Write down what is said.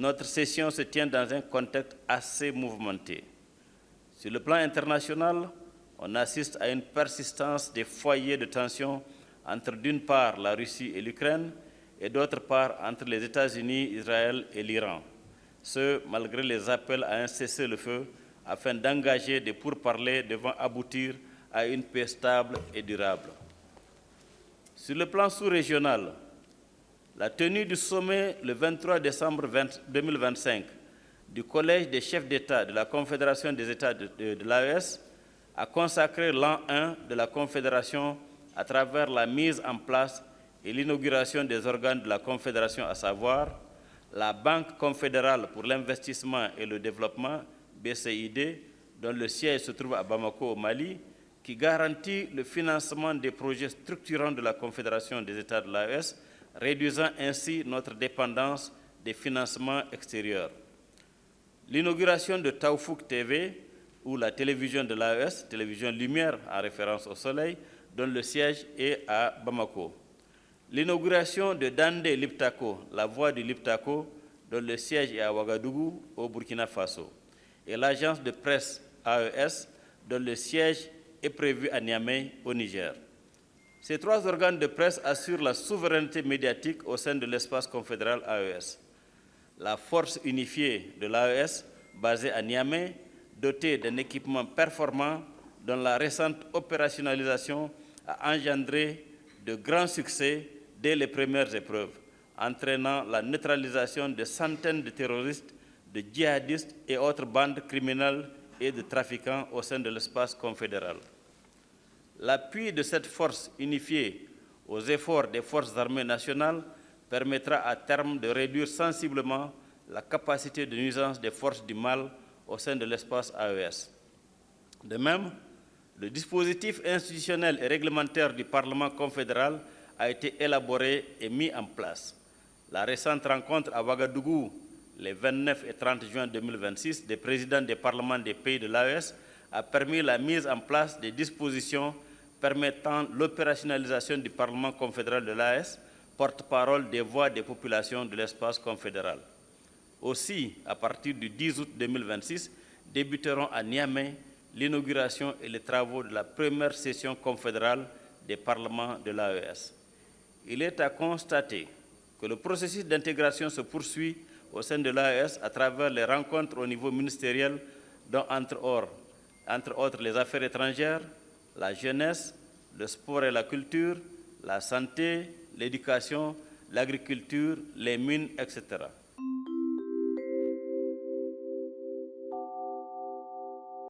notre session se tient dans un contexte assez mouvementé. Sur le plan international, on assiste à une persistance des foyers de tension entre d'une part la Russie et l'Ukraine et d'autre part entre les États-Unis, Israël et l'Iran. Ce, malgré les appels à un cessez-le-feu afin d'engager des pourparlers devant aboutir à une paix stable et durable. Sur le plan sous-régional, la tenue du sommet le 23 décembre 2025 du Collège des chefs d'État de la Confédération des États de l'AES a consacré l'an 1 de la Confédération à travers la mise en place et l'inauguration des organes de la Confédération, à savoir la Banque confédérale pour l'investissement et le développement, BCID, dont le siège se trouve à Bamako, au Mali, qui garantit le financement des projets structurants de la Confédération des États de l'AES, réduisant ainsi notre dépendance des financements extérieurs. L'inauguration de Taoufik TV, ou la télévision de l'AES, télévision Lumière en référence au soleil, dont le siège est à Bamako. L'inauguration de Dande Liptako, la voix du Liptako, dont le siège est à Ouagadougou, au Burkina Faso. Et l'agence de presse AES, dont le siège est prévu à Niamey, au Niger. Ces trois organes de presse assurent la souveraineté médiatique au sein de l'espace confédéral AES. La force unifiée de l'AES, basée à Niamey, dotée d'un équipement performant dont la récente opérationnalisation a engendré de grands succès dès les premières épreuves, entraînant la neutralisation de centaines de terroristes, de djihadistes et autres bandes criminelles et de trafiquants au sein de l'espace confédéral. L'appui de cette force unifiée aux efforts des forces armées nationales permettra à terme de réduire sensiblement la capacité de nuisance des forces du mal au sein de l'espace AES. De même, le dispositif institutionnel et réglementaire du Parlement confédéral a été élaboré et mis en place. La récente rencontre à Ouagadougou, les 29 et 30 juin 2026, des présidents des parlements des pays de l'AES a permis la mise en place des dispositions permettant l'opérationnalisation du Parlement confédéral de l'AES, porte-parole des voix des populations de l'espace confédéral. Aussi, à partir du 10 août 2026, débuteront à Niamey l'inauguration et les travaux de la première session confédérale des parlements de l'AES. Il est à constater que le processus d'intégration se poursuit au sein de l'AES à travers les rencontres au niveau ministériel, dont entre autres les affaires étrangères, la jeunesse, le sport et la culture, la santé, l'éducation, l'agriculture, les mines, etc.